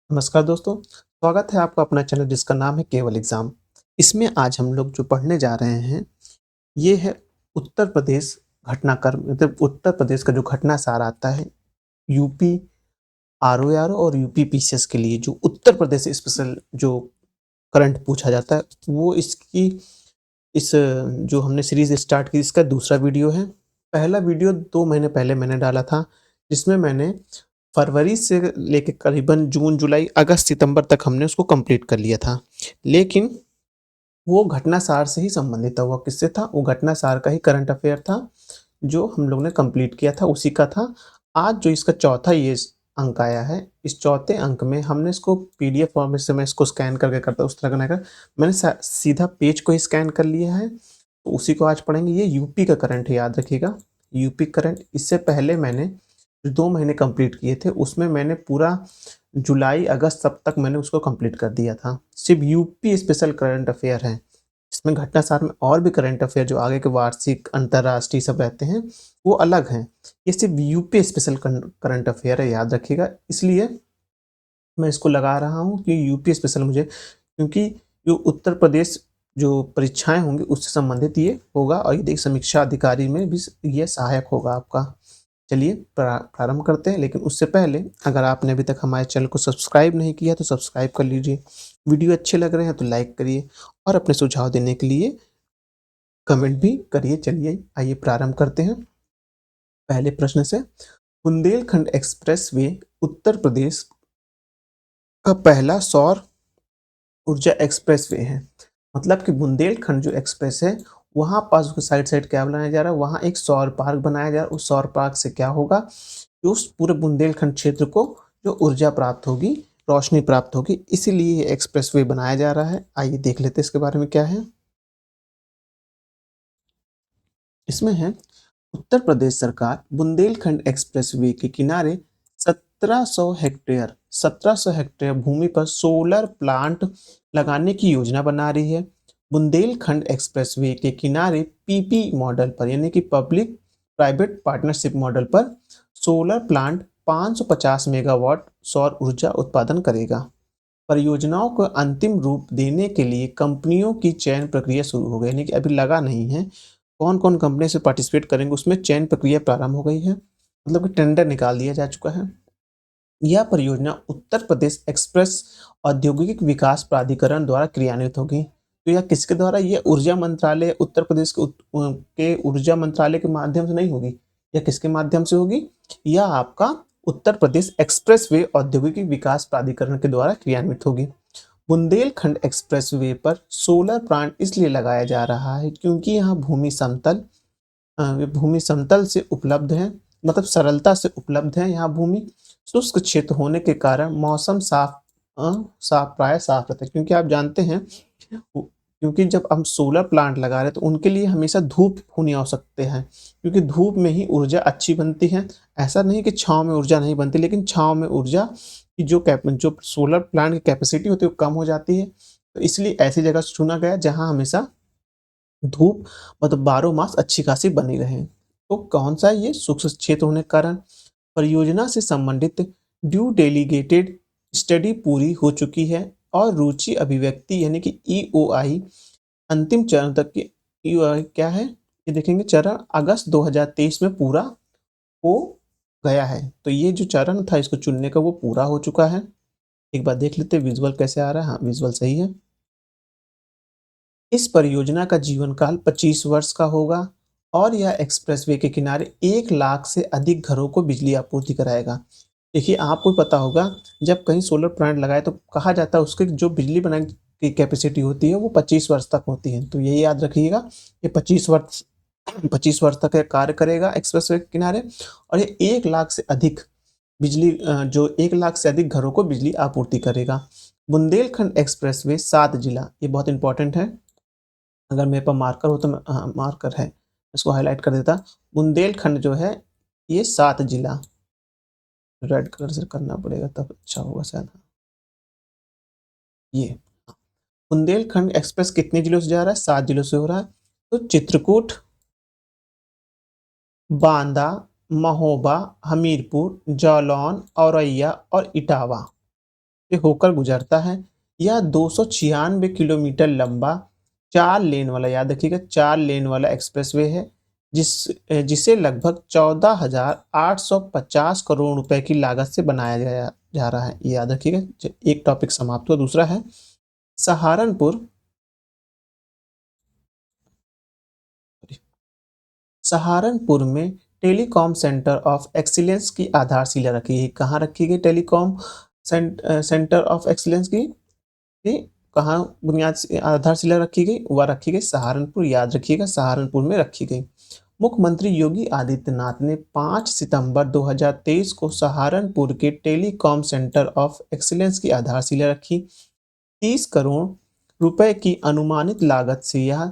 नमस्कार दोस्तों, स्वागत है आपका अपना चैनल जिसका नाम है केवल एग्ज़ाम। इसमें आज हम लोग जो पढ़ने जा रहे हैं, ये है उत्तर प्रदेश घटनाक्रम मतलब उत्तर प्रदेश का जो घटना सार आता है, यूपी आरओआर और यूपी पीसीएस के लिए जो उत्तर प्रदेश स्पेशल जो करंट पूछा जाता है, वो इसकी इस जो हमने सीरीज़ स्टार्ट की इसका दूसरा वीडियो है। पहला वीडियो 2 महीने पहले मैंने डाला था, जिसमें मैंने फरवरी से लेके करीबन जून, जुलाई, अगस्त, सितंबर तक हमने उसको कंप्लीट कर लिया था। लेकिन वो घटना सार से ही संबंधित था। वो किससे था? वो घटना सार का ही करंट अफ़ेयर था, जो हम लोग ने कंप्लीट किया था, उसी का था। आज जो इसका चौथा ये अंक आया है, इस चौथे अंक में हमने इसको पीडीएफ फॉर्मेट से मैं इसको स्कैन करके करता उस तरह का नहीं कर मैंने सा सीधा पेज को ही स्कैन कर लिया है, तो उसी को आज पढ़ेंगे। ये यूपी का करंट है, याद रखिएगा। यूपी करंट इससे पहले मैंने जो 2 महीने कंप्लीट किए थे, उसमें मैंने पूरा जुलाई, अगस्त सब तक मैंने उसको कंप्लीट कर दिया था। सिर्फ़ यूपी स्पेशल करंट अफ़ेयर है। इसमें घटना सार में और भी करंट अफ़ेयर जो आगे के वार्षिक, अंतर्राष्ट्रीय सब रहते हैं, वो अलग हैं। ये सिर्फ़ यूपी स्पेशल करंट अफ़ेयर है, याद रखिएगा। इसलिए मैं इसको लगा रहा हूँ कि यूपी स्पेशल मुझे क्योंकि जो उत्तर प्रदेश जो परीक्षाएँ होंगी उससे संबंधित ये होगा और ये समीक्षा अधिकारी में भी ये सहायक होगा आपका। चलिए प्रारंभ करते हैं, लेकिन उससे पहले अगर आपने अभी तक हमारे चैनल को सब्सक्राइब नहीं किया तो सब्सक्राइब कर लीजिए। वीडियो अच्छे लग रहे हैं तो लाइक करिए और अपने सुझाव देने के लिए कमेंट भी करिए। चलिए आइए प्रारंभ करते हैं पहले प्रश्न से। बुंदेलखंड एक्सप्रेसवे उत्तर प्रदेश का पहला सौर ऊर्जा एक्सप्रेसवे है। मतलब कि बुंदेलखंड जो एक्सप्रेस है, वहाँ पास उसके साइड-साइड क्या बनाया जा रहा है, वहाँ एक सौर पार्क बनाया जा रहा है। उस सौर पार्क से क्या होगा कि उस पूरे बुंदेलखंड क्षेत्र को जो ऊर्जा प्राप्त होगी, रोशनी प्राप्त होगी, इसीलिए ये एक्सप्रेसवे बनाया जा रहा है। आइए देख लेते हैं इसके बारे में क्या है। इसमें है उत्तर प्रदेश सरकार बुंदेलखंड एक्सप्रेसवे के किनारे 1700 हेक्टेयर भूमि पर सोलर प्लांट लगाने की योजना बना रही है। बुंदेलखंड एक्सप्रेसवे के किनारे पीपी मॉडल पर यानी कि पब्लिक प्राइवेट पार्टनरशिप मॉडल पर सोलर प्लांट 550 मेगावाट सौर ऊर्जा उत्पादन करेगा। परियोजनाओं को अंतिम रूप देने के लिए कंपनियों की चयन प्रक्रिया शुरू हो गई, यानी कि अभी लगा नहीं है। कौन-कौन कंपनी से पार्टिसिपेट करेंगे उसमें चयन प्रक्रिया प्रारंभ हो गई है, मतलब कि टेंडर निकाल दिया जा चुका है। यह परियोजना उत्तर प्रदेश एक्सप्रेस औद्योगिक विकास प्राधिकरण द्वारा क्रियान्वित होगी। तो यह किसके द्वारा? ये ऊर्जा मंत्रालय उत्तर प्रदेश के ऊर्जा मंत्रालय के माध्यम से नहीं होगी। यह किसके माध्यम से होगी? यह आपका उत्तर प्रदेश एक्सप्रेसवे औद्योगिक विकास प्राधिकरण के द्वारा क्रियान्वित होगी। बुंदेलखंड एक्सप्रेसवे पर सोलर प्लांट इसलिए लगाया जा रहा है क्योंकि यहाँ भूमि समतल से उपलब्ध है, मतलब सरलता से उपलब्ध है। यहाँ भूमि शुष्क क्षेत्र होने के कारण मौसम प्राय साफ रहता है, क्योंकि आप जानते हैं क्योंकि जब हम सोलर प्लांट लगा रहे हैं तो उनके लिए हमेशा धूप होनी आवश्यकता है, क्योंकि धूप में ही ऊर्जा अच्छी बनती है। ऐसा नहीं कि छाँव में ऊर्जा नहीं बनती, लेकिन छाँव में ऊर्जा की जो सोलर प्लांट की कैपेसिटी होती है वो कम हो जाती है। तो इसलिए ऐसी जगह चुना गया जहाँ हमेशा धूप मतलब 12 मास अच्छी खासी बनी रहे। तो कौन-सा है ये? शुष्क क्षेत्र होने के कारण। परियोजना से संबंधित ड्यू डेलीगेटेड स्टडी पूरी हो चुकी है और रुचि अभिव्यक्ति यानी कि ईओआई अंतिम चरण तक की ईओआई क्या है? ये देखेंगे चरण अगस्त 2023 में पूरा हो गया है। तो ये जो चरण था इसको चुनने का वो पूरा हो चुका है। एक बार देख लेते हैं विज़ुअल कैसे आ रहा है। हाँ, विज़ुअल सही है। इस परियोजना का जीवन काल 25 वर्ष का होगा और यह एक्सप्रेसवे के किनारे 1 लाख से अधिक घरों को बिजली आपूर्ति कराएगा। देखिए, आपको पता होगा जब कहीं सोलर प्लांट लगाए तो कहा जाता है उसकी जो बिजली बनाने की कैपेसिटी होती है वो 25 वर्ष तक होती है। तो यही याद रखिएगा, ये 25 वर्ष तक ये कार्य करेगा एक्सप्रेसवे के किनारे और ये 1 लाख से अधिक जो 1 लाख से अधिक घरों को बिजली आपूर्ति करेगा। बुंदेलखंड एक्सप्रेसवे 7 जिला, ये बहुत इंपॉर्टेंट है। अगर मेरे पास मार्कर हो तो मैं हाँ, मार्कर है, इसको हाइलाइट कर देता। बुंदेलखंड जो है ये 7 जिला, रेड कलर से करना पड़ेगा तब अच्छा होगा शायद। ये बुंदेलखंड एक्सप्रेस कितने जिलों से जा रहा है? 7 जिलों से हो रहा है। तो चित्रकूट, बांदा, महोबा, हमीरपुर, जालौन, औरैया और इटावा। से होकर गुजरता है। यह 296 किलोमीटर लंबा 4 लेन वाला, याद रखिएगा 4 लेन वाला एक्सप्रेसवे है, जिसे लगभग 14,850 करोड़ रुपए की लागत से बनाया गया जा रहा है। ये याद रखिएगा। एक टॉपिक समाप्त हुआ, दूसरा है सहारनपुर। सहारनपुर में टेलीकॉम सेंटर ऑफ एक्सीलेंस की आधारशिला रखी गई। कहाँ रखी गई टेलीकॉम सेंटर ऑफ एक्सीलेंस की? ये कहाँ बुनियाद से आधारशिला रखी गई? वह रखी गई सहारनपुर, याद रखिएगा सहारनपुर में रखी गई। मुख्यमंत्री योगी आदित्यनाथ ने 5 सितंबर 2023 को सहारनपुर के टेलीकॉम सेंटर ऑफ एक्सीलेंस की आधारशिला रखी। 30 करोड़ रुपए की अनुमानित लागत से यह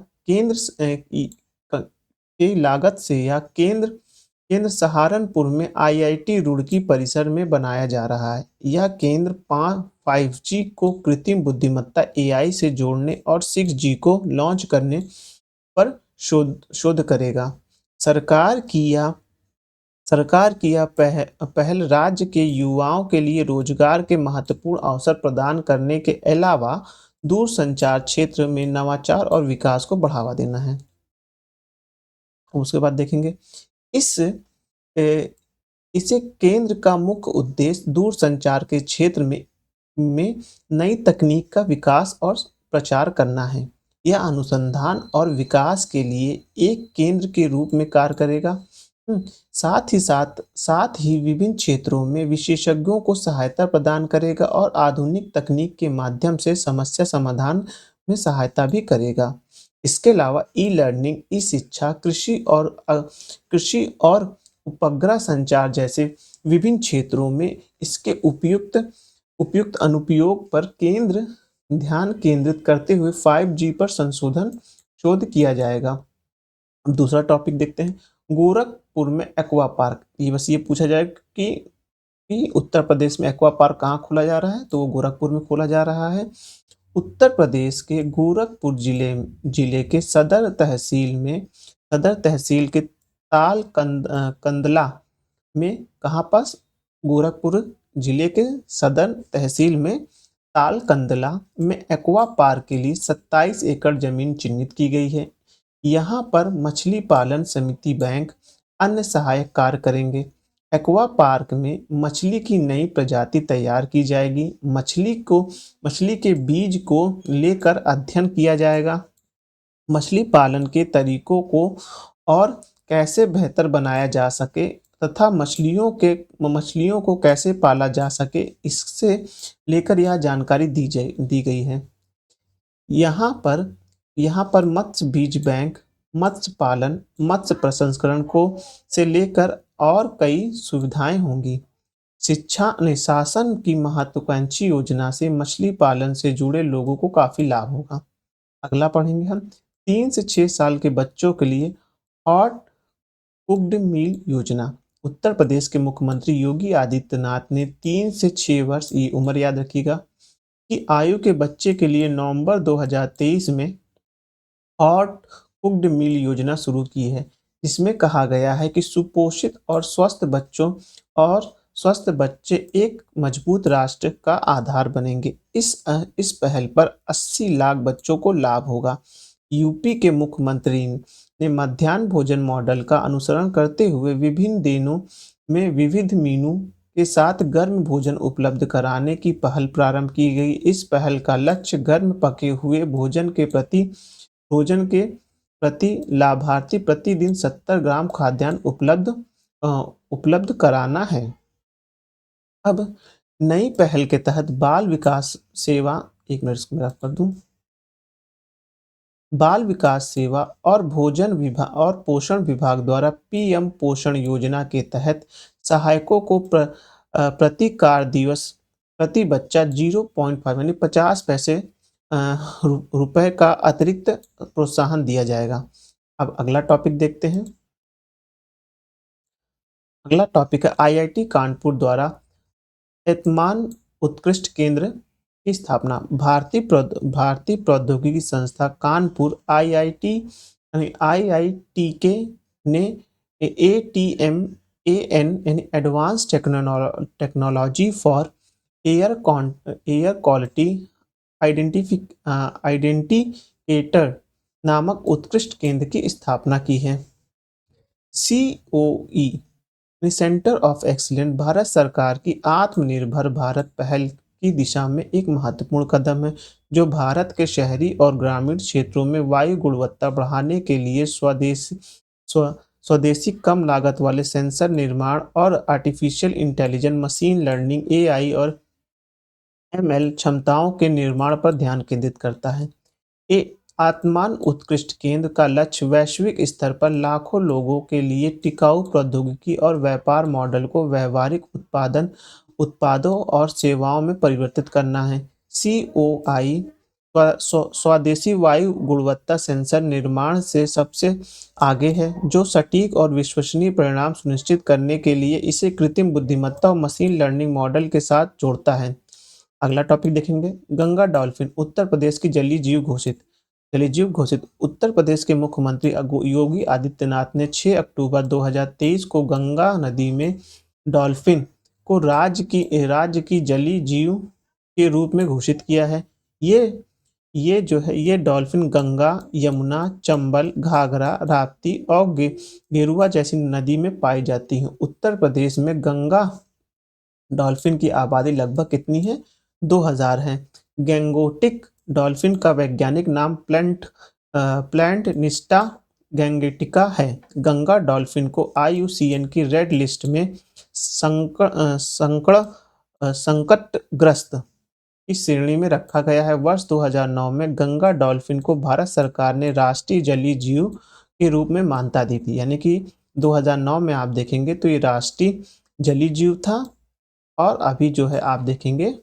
केंद्र सहारनपुर में आईआईटी रुड़की परिसर में बनाया जा रहा है। यह केंद्र 5G को कृत्रिम बुद्धिमत्ता एआई से जोड़ने और 6G को लॉन्च करने पर शोध करेगा। सरकार की यह पहल राज्य के युवाओं के लिए रोजगार के महत्वपूर्ण अवसर प्रदान करने के अलावा दूरसंचार क्षेत्र में नवाचार और विकास को बढ़ावा देना है। उसके बाद देखेंगे इसे केंद्र का मुख्य उद्देश्य दूरसंचार के क्षेत्र में नई तकनीक का विकास और प्रचार करना है। यह अनुसंधान और विकास के लिए एक केंद्र के रूप में कार्य करेगा। साथ ही विभिन्न क्षेत्रों में विशेषज्ञों को सहायता प्रदान करेगा और आधुनिक तकनीक के माध्यम से समस्या समाधान में सहायता भी करेगा। इसके अलावा ई-लर्निंग, ई-शिक्षा, कृषि और उपग्रह संचार जैसे विभिन्न क्षेत्रों में इसके उपयुक्त अनुप्रयोग पर ध्यान केंद्रित करते हुए 5G पर शोध किया जाएगा। अब दूसरा टॉपिक देखते हैं, गोरखपुर में एक्वा पार्क। ये पूछा जाए कि उत्तर प्रदेश में एक्वा पार्क कहाँ खोला जा रहा है, तो वो गोरखपुर में खोला जा रहा है। उत्तर प्रदेश के गोरखपुर जिले के सदर तहसील के कंदला में, कहाँ पास? गोरखपुर जिले के सदर तहसील में तालकंदला में एक्वा पार्क के लिए 27 एकड़ जमीन चिन्हित की गई है। यहाँ पर मछली पालन समिति बैंक अन्य सहायक कार्य करेंगे। एक्वा पार्क में मछली की नई प्रजाति तैयार की जाएगी। मछली के बीज को लेकर अध्ययन किया जाएगा। मछली पालन के तरीकों को और कैसे बेहतर बनाया जा सके तथा मछलियों को कैसे पाला जा सके, इससे लेकर यह जानकारी दी गई है। यहाँ पर मत्स्य बीज बैंक, मत्स्य पालन, मत्स्य प्रसंस्करण को से लेकर और कई सुविधाएं होंगी। शासन की महत्वाकांक्षी योजना से मछली पालन से जुड़े लोगों को काफी लाभ होगा। अगला पढ़ेंगे हम 3 से 6 साल के बच्चों के लिए हॉट कुक्ड मील योजना। उत्तर प्रदेश के मुख्यमंत्री योगी आदित्यनाथ ने 3 से 6 वर्ष, ये उम्र याद रखिएगा, की आयु के बच्चे के लिए नवंबर 2023 में हॉट कुक्ड मील योजना शुरू की है। इसमें कहा गया है कि सुपोषित और स्वस्थ बच्चे एक मजबूत राष्ट्र का आधार बनेंगे। इस पहल पर 80 लाख बच्चों को लाभ होगा। यूपी के मुख्यमंत्री ने मध्याह्न भोजन मॉडल का अनुसरण करते हुए विभिन्न दिनों में विविध मीनू के साथ गर्म भोजन उपलब्ध कराने की पहल प्रारंभ की गई। इस पहल का लक्ष्य गर्म पके हुए भोजन के प्रति लाभार्थी प्रतिदिन 70 ग्राम खाद्यान्न उपलब्ध कराना है। अब नई पहल के तहत बाल विकास सेवा, एक मिनट इसको रख कर दूं, बाल विकास सेवा और पोषण विभाग द्वारा पीएम पोषण योजना के तहत सहायकों को प्रति कार्य दिवस प्रति बच्चा 0.5 यानी 50 पैसे रुपए का अतिरिक्त प्रोत्साहन दिया जाएगा। अब अगला टॉपिक देखते हैं। अगला टॉपिक है आईआईटी कानपुर द्वारा एतमान उत्कृष्ट केंद्र की स्थापना। भारतीय प्रौद्योगिकी संस्था कानपुर आईआईटीके ने ATMAN यानी advance technology for air quality indicator नामक उत्कृष्ट केंद्र की स्थापना की है। COE centre of excellence Bharat सरकार की आत्मनिर्भर भारत पहल की दिशा में एक महत्वपूर्ण कदम है, जो भारत के शहरी और ग्रामीण क्षेत्रों में वायु गुणवत्ता बढ़ाने के लिए स्वदेशी कम लागत वाले सेंसर निर्माण और artificial intelligence, machine learning, AI और ML क्षमताओं के निर्माण पर ध्यान केंद्रित करता है। ये आत्मान उत्कृष्ट केंद्र का लक्ष्य वैश्विक स्तर पर लाखों लोगों के लिए टिकाऊ प्रौद्योगिकी और व्यापार मॉडल को व्यवहारिक उत्पादों और सेवाओं में परिवर्तित करना है। COI स्वदेशी वायु गुणवत्ता सेंसर निर्माण से सबसे आगे है, जो सटीक और विश्वसनीय परिणाम सुनिश्चित करने के लिए इसे कृत्रिम बुद्धिमत्ता और मशीन लर्निंग मॉडल के साथ जोड़ता है। अगला टॉपिक देखेंगे, गंगा डॉल्फिन उत्तर प्रदेश की जलीय जीव घोषित। जलीय जीव घोषित उत्तर प्रदेश के मुख्यमंत्री योगी आदित्यनाथ ने 6 अक्टूबर 2023 को गंगा नदी में डॉल्फिन को राज्य की जलीय जीव के रूप में घोषित किया है। ये डॉल्फिन गंगा, यमुना, चंबल, घाघरा, राप्ती और गेरुआ जैसी नदी में पाई जाती हैं। उत्तर प्रदेश में गंगा डॉल्फिन की आबादी लगभग कितनी है? 2000 है। गैंगोटिक डॉल्फिन का वैज्ञानिक नाम प्लैंटनिस्टा गैंगेटिका है। गंगा डॉल्फिन को IUCN की रेड लिस्ट में संकटग्रस्त इस श्रेणी में रखा गया है। वर्ष 2009 में गंगा डॉल्फिन को भारत सरकार ने राष्ट्रीय जलीय जीव के रूप में मान्यता दी थी, यानी कि 2009 में आप देखेंगे तो ये राष्ट्रीय जलीय जीव था। और अभी जो है आप देखेंगे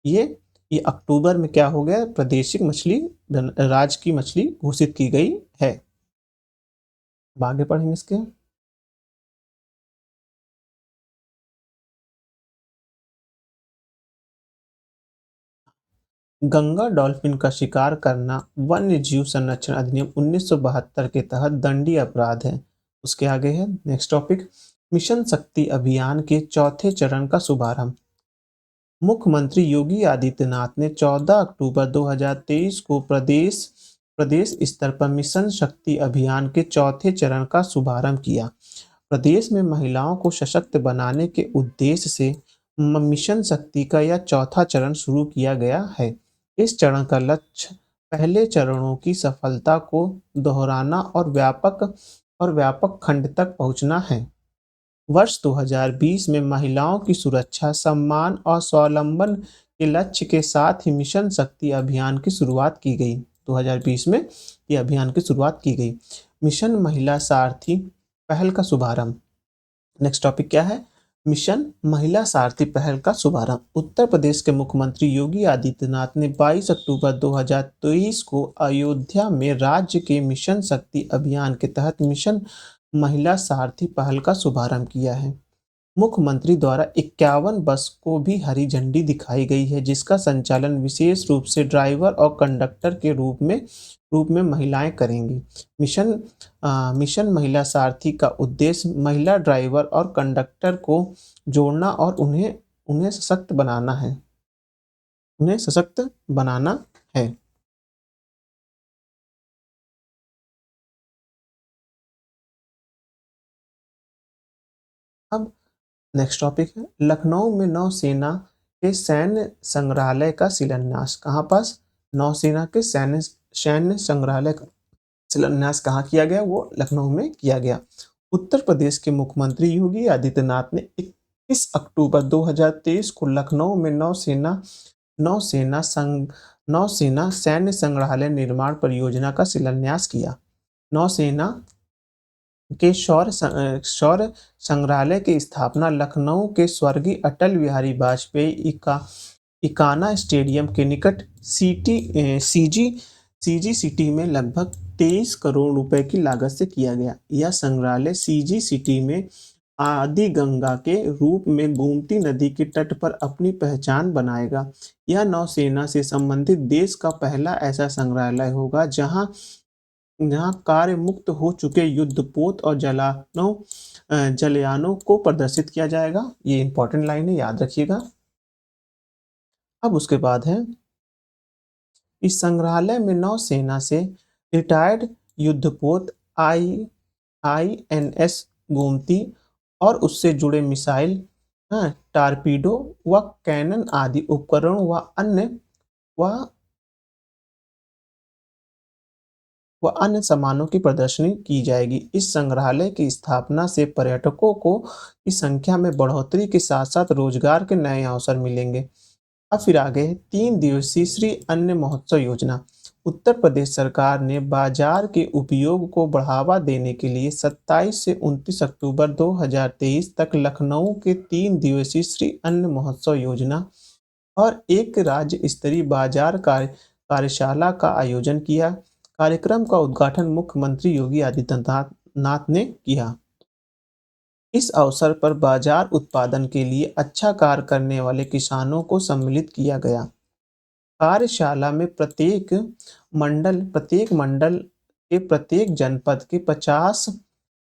ये अक्टूबर में क्या हो गया, प्रादेशिक मछली राज्य की मछली घोषित की गई है। अब आगे पढ़ेंगे इसके। गंगा डॉल्फिन का शिकार करना वन्य जीव संरक्षण अधिनियम 1972 के तहत दंडनीय अपराध है। उसके आगे है नेक्स्ट टॉपिक, मिशन शक्ति अभियान के चौथे चरण का शुभारंभ। मुख्यमंत्री योगी आदित्यनाथ ने 14 अक्टूबर 2023 को प्रदेश स्तर पर मिशन शक्ति अभियान के चौथे चरण का शुभारंभ किया। प्रदेश में महिलाओं को सशक्त बनाने के उद्देश्य से मिशन शक्ति का यह चौथा चरण शुरू किया गया है। इस चरण का लक्ष्य पहले चरणों की सफलता को दोहराना और व्यापक खंड तक पहुंचना है। वर्ष 2020 में महिलाओं की सुरक्षा, सम्मान और स्वावलंबन के लक्ष्य के साथ ही मिशन शक्ति अभियान की शुरुआत की गई। 2020 में ये अभियान की शुरुआत की गई। मिशन महिला सारथी पहल का शुभारंभ। नेक्स्ट टॉपिक क्या है? मिशन महिला सारथी पहल का शुभारंभ। उत्तर प्रदेश के मुख्यमंत्री योगी आदित्यनाथ ने 22 अक्टूबर 2023 को अयोध्या में राज्य के मिशन शक्ति अभियान के तहत मिशन महिला सारथी पहल का शुभारंभ किया है। मुख्यमंत्री द्वारा 51 बस को भी हरी झंडी दिखाई गई है, जिसका संचालन विशेष रूप से ड्राइवर और कंडक्टर के रूप में महिलाएं करेंगी। मिशन महिला सारथी का उद्देश्य महिला ड्राइवर और कंडक्टर को जोड़ना और उन्हें सशक्त बनाना है। अब नेक्स्ट टॉपिक है, लखनऊ में नौसेना के सैन्य संग्रहालय का शिलान्यास। कहाँ पास? नौसेना के सैन्य संग्रहालय का शिलान्यास कहाँ किया गया? वो लखनऊ में किया गया। उत्तर प्रदेश के मुख्यमंत्री योगी आदित्यनाथ ने 21 अक्टूबर 2023 को लखनऊ में नौसेना सैन्य संग्रहालय निर्माण परियोजना का शिलान्यास किया। नौसेना के शौर्य संग्रहालय की स्थापना लखनऊ के स्वर्गीय अटल बिहारी वाजपेयी इकाना स्टेडियम के निकट सीजी सिटी में लगभग 23 करोड़ रुपए की लागत से किया गया। यह संग्रहालय सीजी सिटी में आदि गंगा के रूप में गोमती नदी के तट पर अपनी पहचान बनाएगा। यह नौसेना से संबंधित देश का पहला ऐसा संग्रहालय होगा जहां कार्य मुक्त हो चुके युद्धपोत और जलयानों को प्रदर्शित किया जाएगा। ये इंपॉर्टेंट लाइन है, याद रखिएगा। अब उसके बाद है, इस संग्रहालय में नौसेना से रिटायर्ड युद्धपोत INS गोमती और उससे जुड़े मिसाइल, टारपीडो व कैनन आदि उपकरण व अन्य सामानों की प्रदर्शनी की जाएगी। इस संग्रहालय की स्थापना से पर्यटकों को की संख्या में बढ़ोतरी के साथ साथ रोजगार के नए अवसर मिलेंगे। अब फिर आगे है 3 दिवसीय श्री अन्न महोत्सव योजना। उत्तर प्रदेश सरकार ने बाजार के उपयोग को बढ़ावा देने के लिए 27 से 29 अक्टूबर 2023 तक लखनऊ के 3 दिवसीय श्री अन्न महोत्सव योजना और एक राज्य स्तरीय बाजार कार्यशाला का आयोजन किया। कार्यक्रम का उद्घाटन मुख्यमंत्री योगी आदित्यनाथ नाथ ने किया। इस अवसर पर बाजार उत्पादन के लिए अच्छा कार्य करने वाले किसानों को सम्मिलित किया गया। कार्यशाला में प्रत्येक मंडल के प्रत्येक जनपद के 50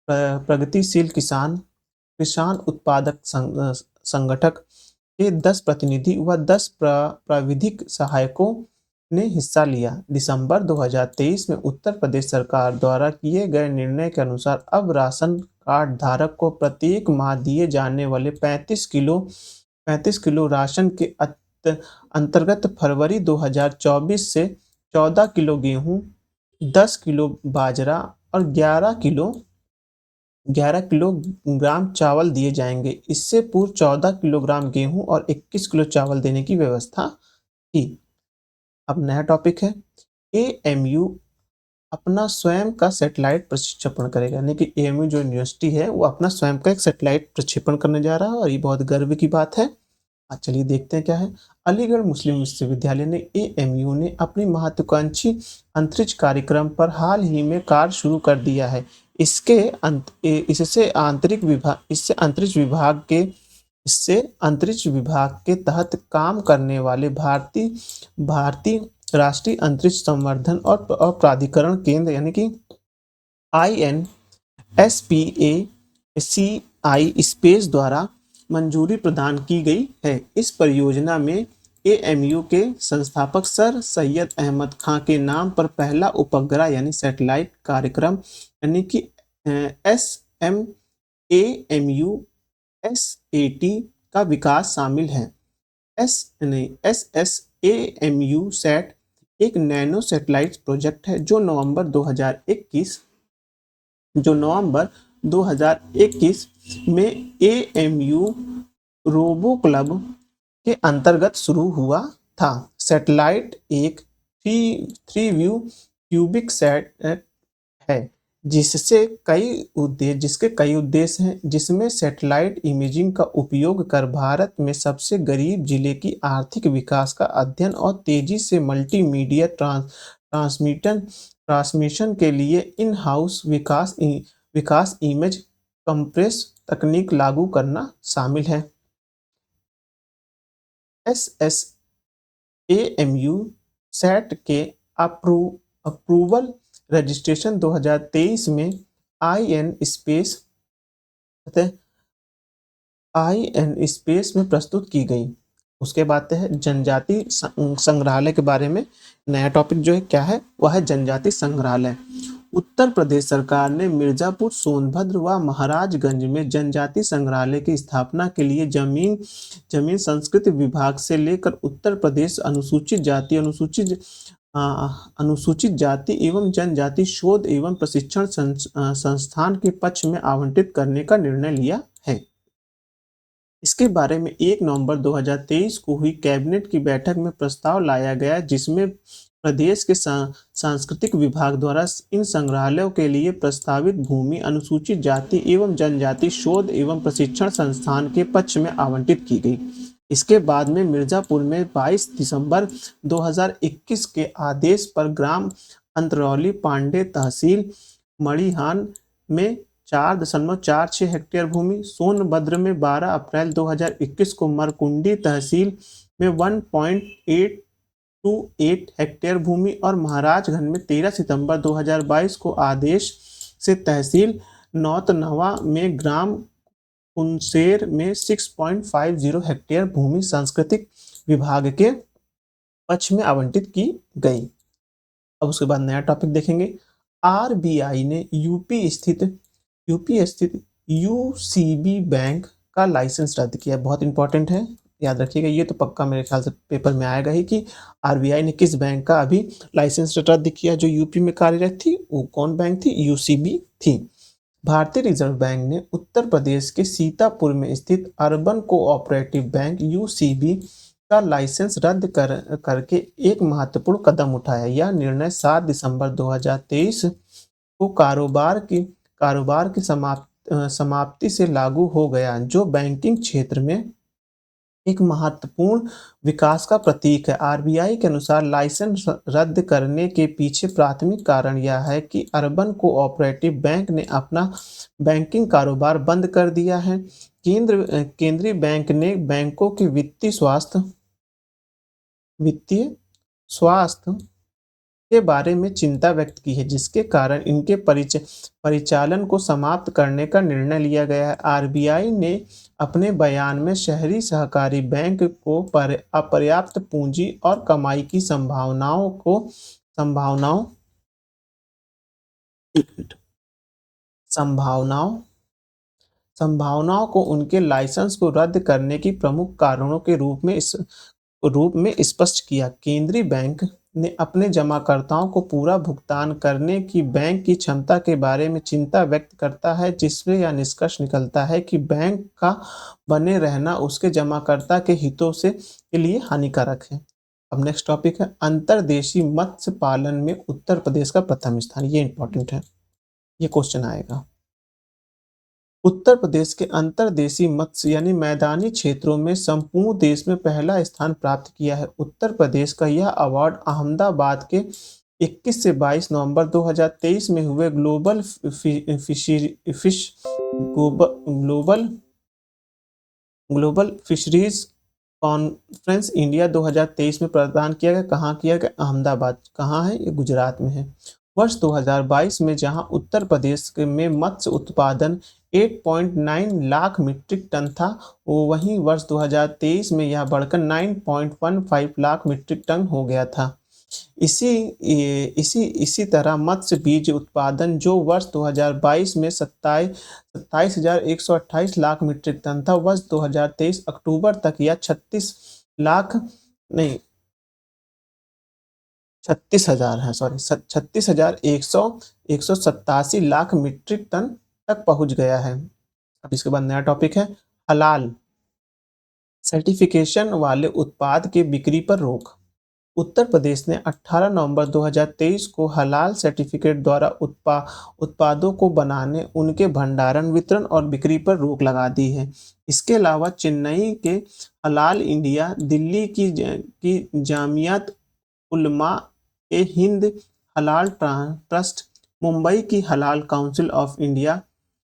प्रगतिशील किसान उत्पादक संगठक के 10 प्रतिनिधि व 10 प्राविधिक सहायकों ने हिस्सा लिया। दिसंबर 2023 में उत्तर प्रदेश सरकार द्वारा किए गए निर्णय के अनुसार अब राशन कार्ड धारक को प्रत्येक माह दिए जाने वाले 35 किलो राशन के अंतर्गत फरवरी 2024 से 14 किलो गेहूं, 10 किलो बाजरा और 11 किलोग्राम चावल दिए जाएंगे। इससे पूर्व 14 किलोग्राम गेहूं और 21 किलो चावल देने की व्यवस्था थी। अब नया टॉपिक है, AMU अपना स्वयं का सैटेलाइट प्रक्षेपण करेगा। यानी कि AMU जो यूनिवर्सिटी है वो अपना स्वयं का एक सैटेलाइट प्रक्षेपण करने जा रहा है और ये बहुत गर्व की बात है। चलिए देखते हैं क्या है। अलीगढ़ मुस्लिम विश्वविद्यालय ने AMU ने अपनी महत्वाकांक्षी अंतरिक्ष कार्यक्रम पर हाल ही में कार्य शुरू कर दिया है। इससे अंतरिक्ष विभाग के तहत काम करने वाले भारतीय राष्ट्रीय अंतरिक्ष संवर्धन और प्राधिकरण केंद्र यानी कि INSPACI स्पेस द्वारा मंजूरी प्रदान की गई है। इस परियोजना में AMU के संस्थापक सर सैयद अहमद खां के नाम पर पहला उपग्रह यानी सैटेलाइट कार्यक्रम यानी कि SMAMU-SAT का विकास शामिल है। SSAMU सैट एक नैनो सैटेलाइट प्रोजेक्ट है जो नवंबर 2021 में AMU रोबो क्लब के अंतर्गत शुरू हुआ था। सैटेलाइट एक थ्री व्यू क्यूबिक सेट है जिसके कई उद्देश्य हैं, जिसमें सैटेलाइट इमेजिंग का उपयोग कर भारत में सबसे गरीब जिले की आर्थिक विकास का अध्ययन और तेजी से मल्टीमीडिया ट्रांसमिशन के लिए in house Vikas image compress तकनीक लागू करना शामिल है। SSAMU सैट के अप्रूवल रजिस्ट्रेशन 2023 में IN स्पेस में प्रस्तुत की गई। उसके बाद है जनजाति संग्रहालय के बारे में। नया टॉपिक जो है क्या है, वह है जनजाति संग्रहालय। उत्तर प्रदेश सरकार ने मिर्जापुर, सोनभद्र व महाराजगंज में जनजाति संग्रहालय की स्थापना के लिए जमीन संस्कृति विभाग से लेकर उत्तर प्रदेश अनुसूचित जाति एवं जनजाति शोध एवं प्रशिक्षण संस्थान के पक्ष में आवंटित करने का निर्णय लिया है। इसके बारे में 1 नवंबर 2023 को हुई कैबिनेट की बैठक में प्रस्ताव लाया गया, जिसमें प्रदेश के सांस्कृतिक विभाग द्वारा इन संग्रहालयों के लिए प्रस्तावित भूमि अनुसूचित जाति एवं जनजाति शोध एवं प्रशिक्षण संस्थान के पक्ष में आवंटित की गई। इसके बाद में मिर्जापुर में 22 दिसंबर 2021 के आदेश पर ग्राम अंतरौली पांडे तहसील मड़ीहान में 4.46 हेक्टेयर भूमि, सोनभद्र में 12 अप्रैल 2021 को मरकुंडी तहसील में 1.828 हेक्टेयर भूमि और महाराजगंज में 13 सितंबर 2022 को आदेश से तहसील नौतनवा में ग्राम कुनसेर में 6.50 हेक्टेयर भूमि सांस्कृतिक विभाग के पक्ष में आवंटित की गई। अब उसके बाद नया टॉपिक देखेंगे। आरबीआई ने यूपी स्थित यूसीबी बैंक का लाइसेंस रद्द किया। बहुत इंपॉर्टेंट है, याद रखिएगा। ये तो पक्का मेरे ख्याल से पेपर में आएगा ही कि आरबीआई ने किस बैंक का अभी लाइसेंस रद्द किया जो यूपी में कार्यरत थी। वो कौन बैंक थी? यूसीबी थी। भारतीय रिजर्व बैंक ने उत्तर प्रदेश के सीतापुर में स्थित अर्बन कोऑपरेटिव बैंक यूसीबी का लाइसेंस रद्द करके एक महत्वपूर्ण कदम उठाया। यह निर्णय 7 दिसंबर 2023 को कारोबार की समाप्ति से लागू हो गया, जो बैंकिंग क्षेत्र में एक महत्वपूर्ण विकास का प्रतीक है। आरबीआई के अनुसार लाइसेंस रद्द करने के पीछे प्राथमिक कारण यह है कि अर्बन कोऑपरेटिव बैंक ने अपना बैंकिंग कारोबार बंद कर दिया है। केंद्रीय बैंक ने बैंकों के वित्तीय स्वास्थ्य के बारे में चिंता व्यक्त की है, जिसके कारण इनके परिचालन को समाप्त करने का निर्णय लिया गया है। आरबीआई ने अपने बयान में शहरी सहकारी बैंक को अपर्याप्त पूंजी और कमाई की संभावनाओं को उनके लाइसेंस को रद्द करने की प्रमुख कारणों के रूप में स्पष्ट किया। केंद्रीय बैंक ने अपने जमाकर्ताओं को पूरा भुगतान करने की बैंक की क्षमता के बारे में चिंता व्यक्त करता है, जिसमें यह निष्कर्ष निकलता है कि बैंक का बने रहना उसके जमाकर्ता के हितों के लिए हानिकारक है। अब नेक्स्ट टॉपिक है अंतर्देशीय मत्स्य पालन में उत्तर प्रदेश का प्रथम स्थान। ये इंपॉर्टेंट है, ये क्वेश्चन आएगा। उत्तर प्रदेश के अंतर्देशीय मत्स्य यानी मैदानी क्षेत्रों में संपूर्ण देश में पहला स्थान प्राप्त किया है। उत्तर प्रदेश का यह अवार्ड अहमदाबाद के 21 से 22 नवंबर 2023 में हुए ग्लोबल फिशरीज कॉन्फ्रेंस इंडिया 2023 में प्रदान किया गया। कहाँ किया गया? अहमदाबाद। कहाँ है? ये गुजरात में है। वर्ष 2022 में जहां उत्तर प्रदेश में मत्स्य उत्पादन 8.9 लाख मीट्रिक टन था, वहीं वर्ष 2023 में यह बढ़कर 9.15 लाख मीट्रिक टन हो गया था। इसी तरह मत्स्य बीज उत्पादन, जो वर्ष 2022 में 27,128 लाख मीट्रिक टन था, वर्ष 2023 अक्टूबर तक यह 36,187 लाख मीट्रिक टन तक पहुंच गया है। अब इसके बाद नया टॉपिक है हलाल सर्टिफिकेशन वाले उत्पाद के बिक्री पर रोक। उत्तर प्रदेश ने 18 नवंबर 2023 को हलाल सर्टिफिकेट द्वारा उत्पादों को बनाने, उनके भंडारण, वितरण और बिक्री पर रोक लगा दी है। इसके अलावा चेन्नई के हलाल इंडिया, दिल्ली की जामियात उलमा ए हिंद हलाल ट्रस्ट, मुंबई की हलाल काउंसिल ऑफ इंडिया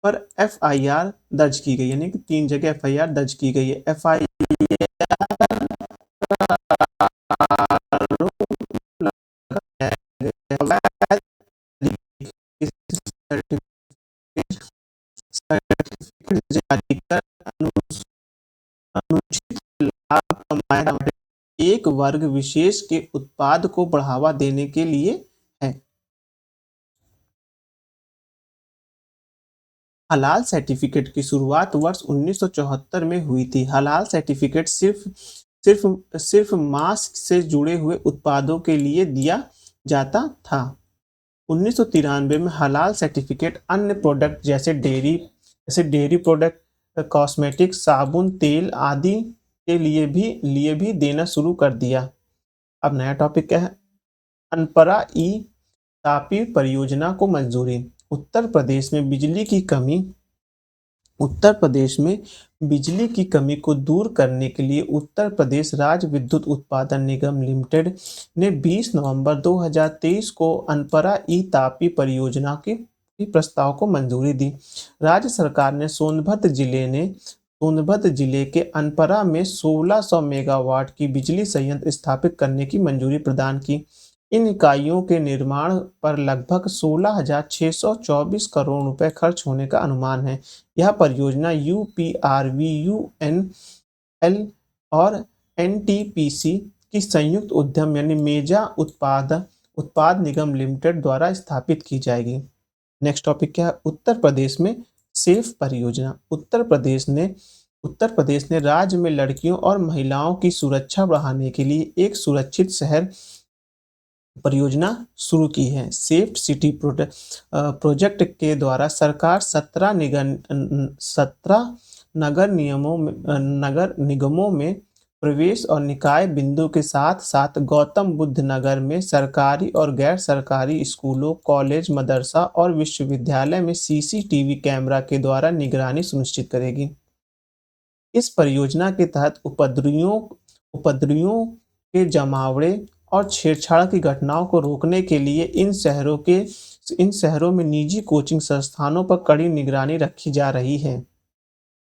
पर एफआईआर दर्ज की गई, यानी कि 3 जगह एफआईआर दर्ज की गई है। एफआईआर जारी कर अनुचित लाभ कमाया एक वर्ग विशेष के उत्पाद को बढ़ावा देने के लिए है। हलाल सर्टिफिकेट की शुरुआत वर्ष 1974 में हुई थी। हलाल सर्टिफिकेट सिर्फ मांस से जुड़े हुए उत्पादों के लिए दिया जाता था। 1993 में हलाल सर्टिफिकेट अन्य प्रोडक्ट जैसे डेयरी प्रोडक्ट, कॉस्मेटिक, साबुन, तेल आदि के लिए भी देना शुरू कर दिया। अब नया टॉपिक क्या है? अनपरा ई तापी परियोजना को मंजूरी। उत्तर प्रदेश में बिजली की कमी को दूर करने के लिए उत्तर प्रदेश राज्य विद्युत उत्पादन निगम लिमिटेड ने 20 नवंबर 2023 को अनपरा ई तापी परियोजना के प्रस्ताव को मंजूरी दी। राज्य सरकार ने सोनभद्र जिले के अनपरा में 1600 मेगावाट की बिजली संयंत्र स्थापित करने की मंजूरी प्रदान की। इन इकाइयों के निर्माण पर लगभग 16,624 करोड़ रुपए खर्च होने का अनुमान है। यह परियोजना यूपीआरवीयूएनएल और एनटीपीसी की संयुक्त उद्यम यानी मेजा उत्पाद निगम लिमिटेड द्वारा स्थापित की जाएगी। नेक्स्ट टॉपिक क्या है? उत्तर प्रदेश में सेफ परियोजना। उत्तर प्रदेश ने राज्य में लड़कियों और महिलाओं की सुरक्षा बढ़ाने के लिए एक सुरक्षित शहर परियोजना शुरू की है। सेफ सिटी प्रोजेक्ट के द्वारा सरकार 17 नगर निगमों में प्रवेश और निकाय बिंदु के साथ साथ गौतम बुद्ध नगर में सरकारी और गैर सरकारी स्कूलों, कॉलेज, मदरसा और विश्वविद्यालय में सीसीटीवी कैमरा के द्वारा निगरानी सुनिश्चित करेगी। इस परियोजना के तहत उपद्रवियों के जमावड़े और छेड़छाड़ की घटनाओं को रोकने के लिए इन शहरों में निजी कोचिंग संस्थानों पर कड़ी निगरानी रखी जा रही है।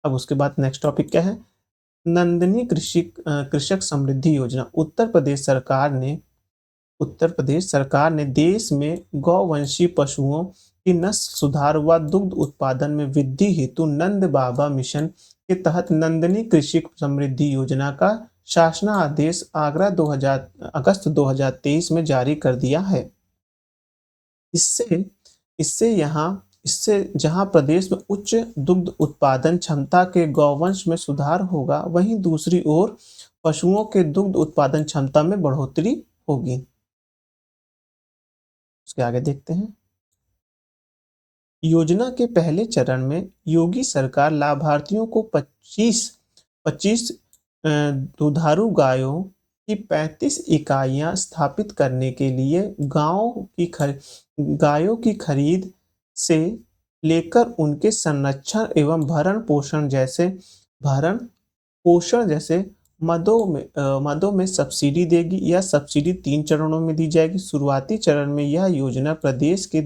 अब उसके बाद नेक्स्ट टॉपिक क्या है? नंदनी कृषक समृद्धि योजना। उत्तर प्रदेश सरकार ने देश में गौवंशीय पशुओं की नस्ल सुधार व दुग्ध उत्पादन में वृद्धि हेतु नंद बाबा मिशन के तहत नंदनी कृषि समृद्धि योजना का शासनादेश अगस्त 2023 में जारी कर दिया है। इससे जहां प्रदेश में उच्च दुग्ध उत्पादन क्षमता के गौवंश में सुधार होगा, वहीं दूसरी ओर पशुओं के दुग्ध उत्पादन क्षमता में बढ़ोतरी होगी। उसके आगे देखते हैं। योजना के पहले चरण में योगी सरकार लाभार्थियों को 25 दुधारू गायों की 35 इकाइयां स्थापित करने के लिए गायों की खरीद से लेकर उनके संरक्षण एवं भरण पोषण जैसे मदों में सब्सिडी देगी। यह सब्सिडी 3 चरणों में दी जाएगी। शुरुआती चरण में यह योजना प्रदेश के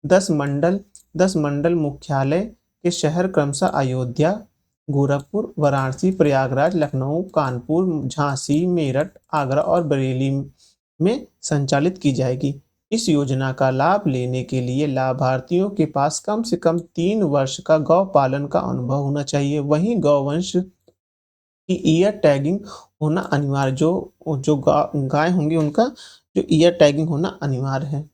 10 मंडल मुख्यालय के शहर क्रमशः अयोध्या, गोरखपुर, वाराणसी, प्रयागराज, लखनऊ, कानपुर, झांसी, मेरठ, आगरा और बरेली में संचालित की जाएगी। इस योजना का लाभ लेने के लिए लाभार्थियों के पास कम से कम 3 वर्ष का गौ पालन का अनुभव होना चाहिए। वहीं गौवंश की ईयर टैगिंग होना अनिवार्य, जो गाय होंगी उनका जो ईयर टैगिंग होना अनिवार्य है।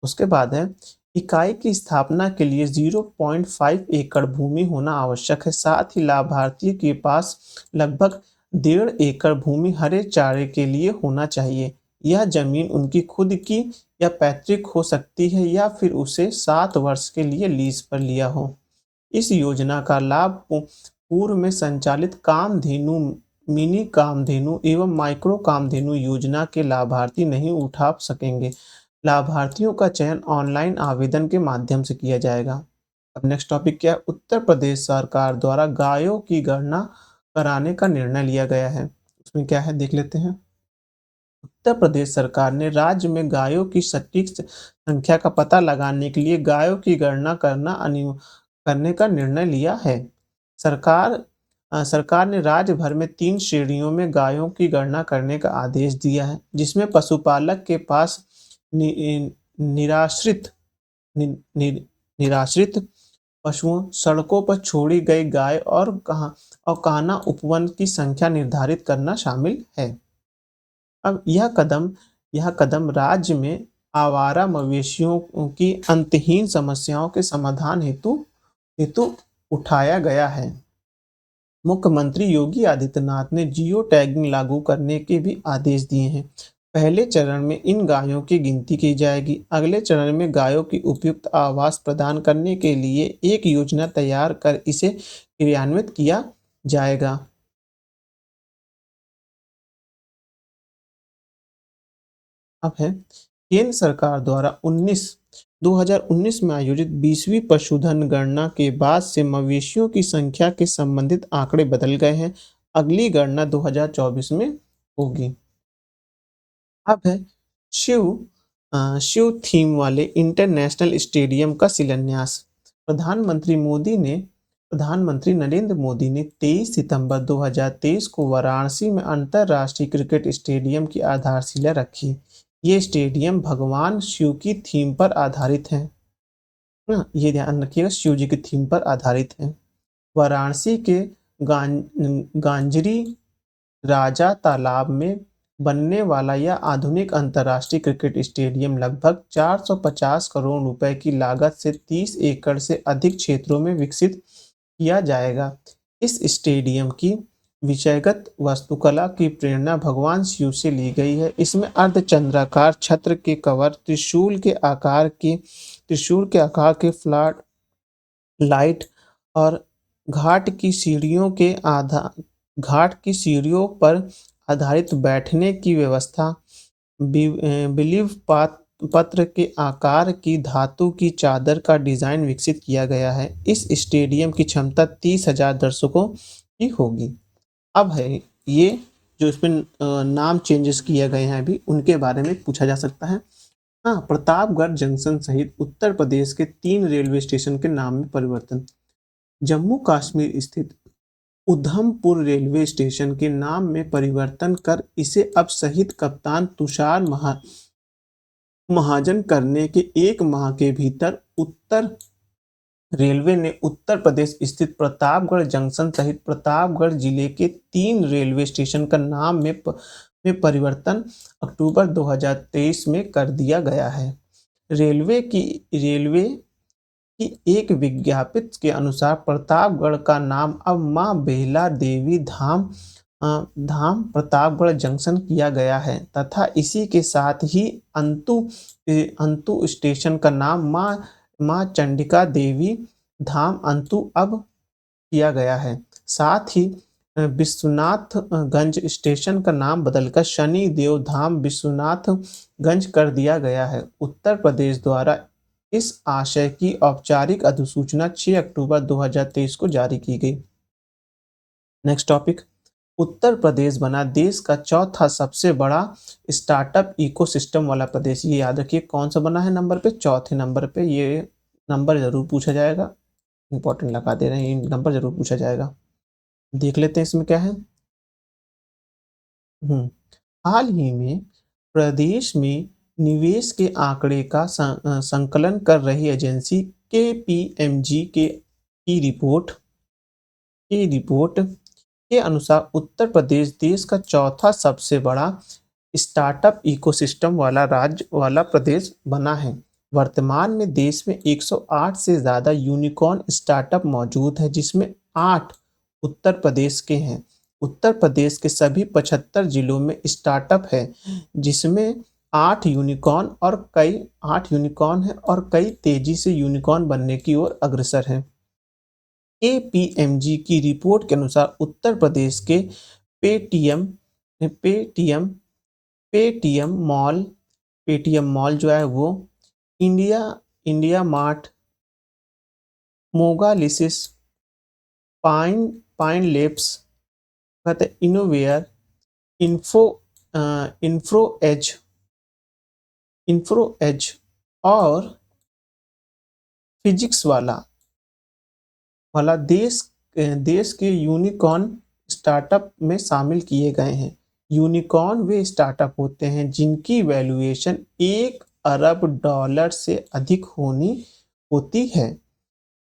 उसके बाद है इकाई की स्थापना के लिए 0.5 एकड़ भूमि होना आवश्यक है। साथ ही लाभार्थी के पास लगभग 1.5 एकड़ भूमि हरे चारे के लिए होना चाहिए। यह जमीन उनकी खुद की या पैतृक हो सकती है या फिर उसे 7 वर्ष के लिए लीज पर लिया हो। इस योजना का लाभ पूर्व में संचालित कामधेनु, मिनी कामधेनु एवं माइक्रो कामधेनु योजना के लाभार्थी नहीं उठा सकेंगे। लाभार्थियों का चयन ऑनलाइन आवेदन के माध्यम से किया जाएगा। अब नेक्स्ट टॉपिक क्या है? उत्तर प्रदेश सरकार द्वारा गायों की गणना कराने का निर्णय लिया गया है। उसमें क्या है देख लेते हैं। उत्तर प्रदेश सरकार ने राज्य में गायों की सटीक संख्या का पता लगाने के लिए गायों की गणना करने का निर्णय लिया है। सरकार ने राज्य भर में 3 श्रेणियों में गायों की गणना करने का आदेश दिया है, जिसमें पशुपालक के पास निराश्रित पशुओं, सड़कों पर छोड़ी गई गाय और कान्हा उपवन की संख्या निर्धारित करना शामिल है। अब यह कदम राज्य में आवारा मवेशियों की अंतहीन समस्याओं के समाधान हेतु उठाया गया है। मुख्यमंत्री योगी आदित्यनाथ ने जियो टैगिंग लागू करने के भी आदेश दिए हैं। पहले चरण में इन गायों की गिनती की जाएगी। अगले चरण में गायों की उपयुक्त आवास प्रदान करने के लिए एक योजना तैयार कर इसे क्रियान्वित किया जाएगा। अब है केंद्र सरकार द्वारा 2019 में आयोजित 20वीं पशुधन गणना के बाद से मवेशियों की संख्या के संबंधित आंकड़े बदल गए हैं। अगली गणना 2024 में होगी। अब है शिव थीम वाले इंटरनेशनल स्टेडियम का शिलान्यास। प्रधानमंत्री नरेंद्र मोदी ने 23 सितंबर 2023 को वाराणसी में अंतर्राष्ट्रीय क्रिकेट स्टेडियम की आधारशिला रखी। ये स्टेडियम भगवान शिव की थीम पर आधारित है। ये ध्यान रखिएगा, शिव जी की थीम पर आधारित है। वाराणसी के गांजरी राजा तालाब में बनने वाला यह आधुनिक अंतर्राष्ट्रीय क्रिकेट स्टेडियम लगभग 450 करोड़ रुपए की लागत से 30 एकड़ से अधिक क्षेत्रों में विकसित किया जाएगा। इस स्टेडियम की विषयगत वास्तुकला की प्रेरणा भगवान शिव से ली गई है। इसमें अर्धचंद्राकार छत्र के कवर, त्रिशूल के आकार के फ्लड लाइट और घाट की सीढ़ियों पर आधारित बैठने की व्यवस्था, बिलीव पत्र के आकार की धातु की चादर का डिजाइन विकसित किया गया है। इस स्टेडियम की क्षमता 30,000 दर्शकों की होगी। अब है ये जो इसमें नाम चेंजेस किए गए हैं अभी उनके बारे में पूछा जा सकता है। हाँ, प्रतापगढ़ जंक्शन सहित उत्तर प्रदेश के 3 रेलवे स्टेशन के नाम में परिवर्तन। जम्मू कश्मीर स्थित उधमपुर रेलवे स्टेशन के नाम में परिवर्तन कर इसे अब शहीद कप्तान तुषार महाजन करने के 1 माह के भीतर उत्तर रेलवे ने उत्तर प्रदेश स्थित प्रतापगढ़ जंक्शन सहित प्रतापगढ़ जिले के 3 रेलवे स्टेशन का नाम में परिवर्तन अक्टूबर 2023 में कर दिया गया है। रेलवे की एक विज्ञप्ति के अनुसार प्रतापगढ़ का नाम अब मां बेला देवी धाम प्रतापगढ़ जंक्शन किया गया है तथा इसी के साथ ही अंतु स्टेशन का नाम मां चंडिका देवी धाम अंतु अब किया गया है। साथ ही विश्वनाथगंज स्टेशन का नाम बदलकर शनि देव धाम विश्वनाथगंज कर दिया गया है। उत्तर प्रदेश द्वारा इस आशय की औपचारिक अधिसूचना 6 अक्टूबर 2023 को जारी की गई। नेक्स्ट टॉपिक, उत्तर प्रदेश बना देश का चौथा सबसे बड़ा स्टार्टअप इकोसिस्टम वाला प्रदेश। ये याद रखिए कौन सा बना है नंबर पे, चौथे नंबर पे। ये नंबर जरूर पूछा जाएगा, इंपॉर्टेंट लगा दे रहे हैं, ये नंबर जरूर पूछा जाएगा। देख लेते हैं इसमें क्या है। हाल ही में प्रदेश में निवेश के आंकड़े का संकलन कर रही एजेंसी KPMG की रिपोर्ट के अनुसार उत्तर प्रदेश देश का चौथा सबसे बड़ा स्टार्टअप इकोसिस्टम वाला प्रदेश बना है। वर्तमान में देश में 108 से ज्यादा यूनिकॉर्न स्टार्टअप मौजूद है, जिसमें 8 उत्तर प्रदेश के हैं। उत्तर प्रदेश के सभी 75 जिलों में स्टार्टअप है, जिसमें 8 यूनिकॉर्न है और कई तेजी से यूनिकॉर्न बनने की ओर अग्रसर हैं। KPMG की रिपोर्ट के अनुसार उत्तर प्रदेश के पेटीएम मॉल जो है वो इंडिया मार्ट, मोगालिसिस, पाइन लेब्स, इनोवेयर, इन्फ्रो एज और फिजिक्स वाला देश के यूनिकॉर्न स्टार्टअप में शामिल किए गए हैं। यूनिकॉर्न वे स्टार्टअप होते हैं जिनकी वैल्यूएशन $1 अरब से अधिक होती है।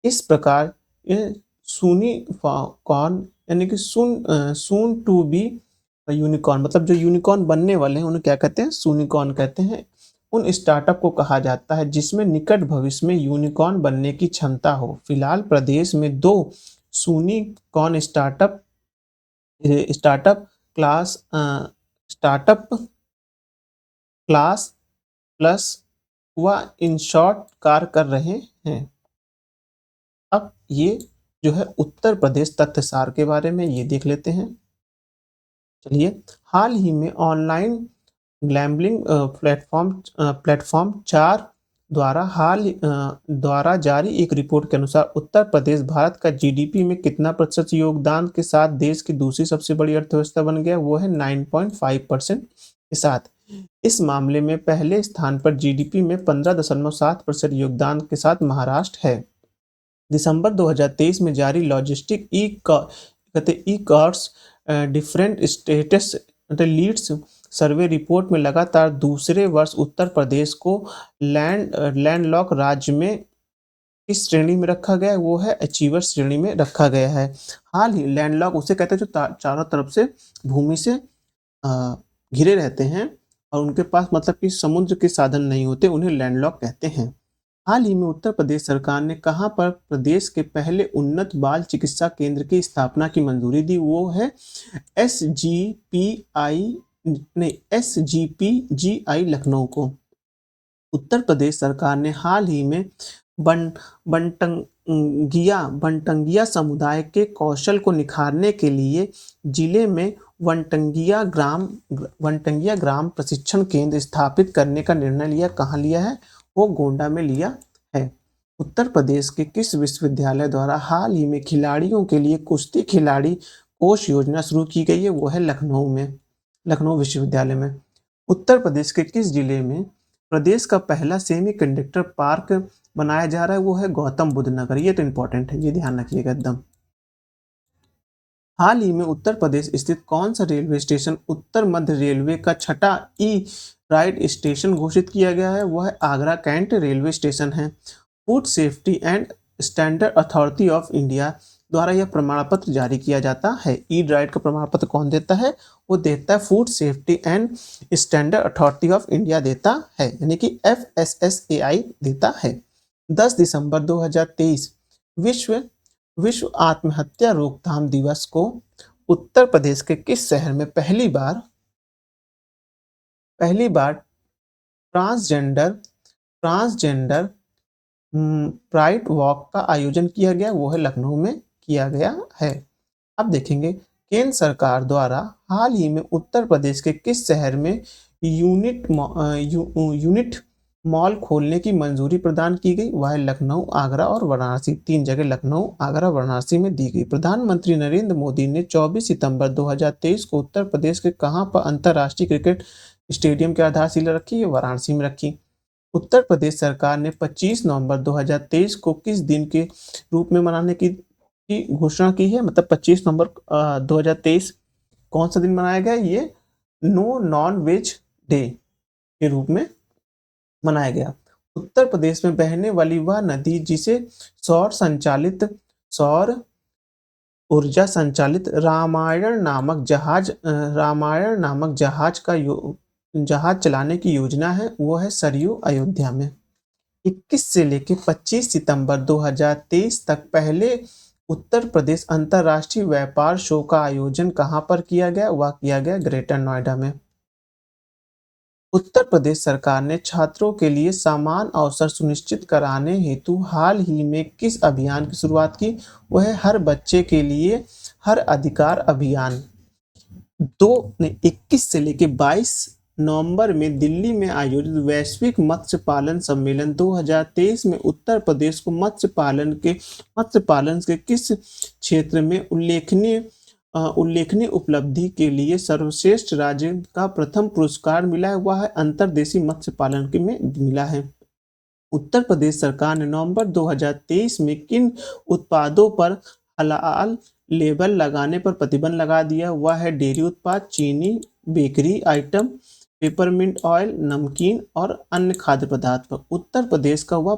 इस प्रकार यूनिकॉर्न यानी कि सून टू बी यूनिकॉर्न, मतलब जो यूनिकॉर्न बनने वाले हैं उन्हें क्या कहते हैं, सूनिकॉर्न कहते हैं। उन स्टार्टअप को कहा जाता है जिसमें निकट भविष्य में यूनिकॉर्न बनने की क्षमता हो। फिलहाल प्रदेश में 2 सूनिकॉर्न स्टार्टअप क्लास प्लस व इनशॉर्ट कार्य कर रहे हैं। अब ये जो है उत्तर प्रदेश तथ्यसार के बारे में ये देख लेते हैं। चलिए, हाल ही में ऑनलाइन गैम्बलिंग प्लेटफॉर्म 4 द्वारा जारी एक रिपोर्ट के अनुसार उत्तर प्रदेश भारत का GDP में कितना प्रतिशत योगदान के साथ देश की दूसरी सबसे बड़ी अर्थव्यवस्था बन गया, वो है 9.5% के साथ। इस मामले में पहले स्थान पर GDP में 15.7% योगदान के साथ महाराष्ट्र है। दिसंबर 2023 में जारी logistic e-commerce different states LEADS survey report में लगातार दूसरे वर्ष उत्तर प्रदेश को लैंडलॉक राज्य में किस श्रेणी में रखा गया है? वो है अचीवर श्रेणी में रखा गया है। हाल ही लैंडलॉक उसे कहते हैं जो चारों तरफ से भूमि से अ, घिरे रहते हैं और उनके पास मतलब कि समुद्र के साधन नहीं होते, उन्हें लैंडलॉक कहते हैं। हाल ही में उत्तर प्रदेश सरकार ने कहाँ पर प्रदेश के पहले उन्नत बाल चिकित्सा केंद्र की स्थापना की मंजूरी दी? वो है एसजीपीजीआई लखनऊ को। उत्तर प्रदेश सरकार ने हाल ही में बन बनटंगिया समुदाय के कौशल को निखारने के लिए जिले में वनटंगिया ग्राम प्रशिक्षण केंद्र स्थापित करने का निर्णय लिया। कहाँ लिया है? वो गोंडा में लिया है। उत्तर प्रदेश के किस विश्वविद्यालय द्वारा हाल ही में खिलाड़ियों के लिए कुश्ती खिलाड़ी कोष योजना शुरू की गई है? वो है लखनऊ में, लखनऊ विश्वविद्यालय में। उत्तर प्रदेश के किस जिले में प्रदेश का पहला सेमी कंडक्टर पार्क बनाया जा रहा है? वो है गौतम बुद्ध नगर। ये तो इंपॉर्टेंट है, ये ध्यान रखिएगा एकदम। हाल ही में उत्तर प्रदेश स्थित कौन सा रेलवे स्टेशन उत्तर मध्य रेलवे का छठा ई राइट स्टेशन घोषित किया गया है? वह है आगरा कैंट रेलवे स्टेशन है। Food safety and standard authority of India द्वारा यह प्रमाण पत्र जारी किया जाता है। ई राइट का प्रमाण पत्र कौन देता है? वो देता है food safety and standard authority of India देता है, यानी कि FSSAI देता है। 10 दिसंबर 2023 विश्व विश्व आत्महत्या रोकथाम दिवस को उत्तर प्रदेश के किस शहर में पहली बार ट्रांसजेंडर ट्रांसजेंडर प्राइड वॉक का आयोजन किया गया? वो है लखनऊ में किया गया है। अब देखेंगे केंद्र सरकार द्वारा हाल ही में उत्तर प्रदेश के किस शहर में यूनिट मॉल खोलने की मंजूरी प्रदान की गई? वह है लखनऊ, आगरा और वाराणसी। 3 जगह लखनऊ, आगरा, वाराणसी में दी गई। प्रधानमंत्री नरेंद्र मोदी ने 24 सितंबर 2023 को उत्तर प्रदेश के कहां पर अंतर्राष्ट्रीय क्रिकेट स्टेडियम की आधारशिला रखी? वाराणसी में रखी। उत्तर प्रदेश सरकार ने 25 नवंबर 2023 को किस दिन के रूप में मनाने की घोषणा की है? मतलब 25 नवंबर 2023 कौन सा दिन मनाया गया? ये नो नॉन वेज डे के रूप में मनाया गया। उत्तर प्रदेश में बहने वाली वह नदी जिसे सौर ऊर्जा संचालित रामायण नामक जहाज चलाने की योजना है, वो है सरयू, अयोध्या में। 21 से लेकर 25 सितंबर 2023 तक पहले उत्तर प्रदेश अंतर्राष्ट्रीय व्यापार शो का आयोजन कहां पर किया गया? वह किया गया ग्रेटर नोएडा में। उत्तर प्रदेश सरकार ने छात्रों के लिए समान अवसर सुनिश्चित कराने हेतु हाल ही में किस अभियान की शुरुआत की? वह है हर बच्चे के लिए हर अधिकार अभियान। 21 से लेकर 22 नवंबर में दिल्ली में आयोजित वैश्विक मत्स्य पालन सम्मेलन 2023 में उत्तर प्रदेश को मत्स्य पालन के किस क्षेत्र में उल्लेखनीय उपलब्धि के लिए सर्वश्रेष्ठ राज्य का प्रथम पुरस्कार मिला है? वह है अंतर्देशीय मत्स्य पालन के में मिला है। उत्तर प्रदेश सरकार ने नवंबर 2023 में किन उत्पादों पर हलाल लेबल लगाने पर प्रतिबंध लगा दिया? वह है डेयरी उत्पाद, चीनी, बेकरी आइटम, पेपरमिंट ऑयल, नमकीन और अन्य खाद्य पदार्थ पर। उत्तर प्रदेश का वह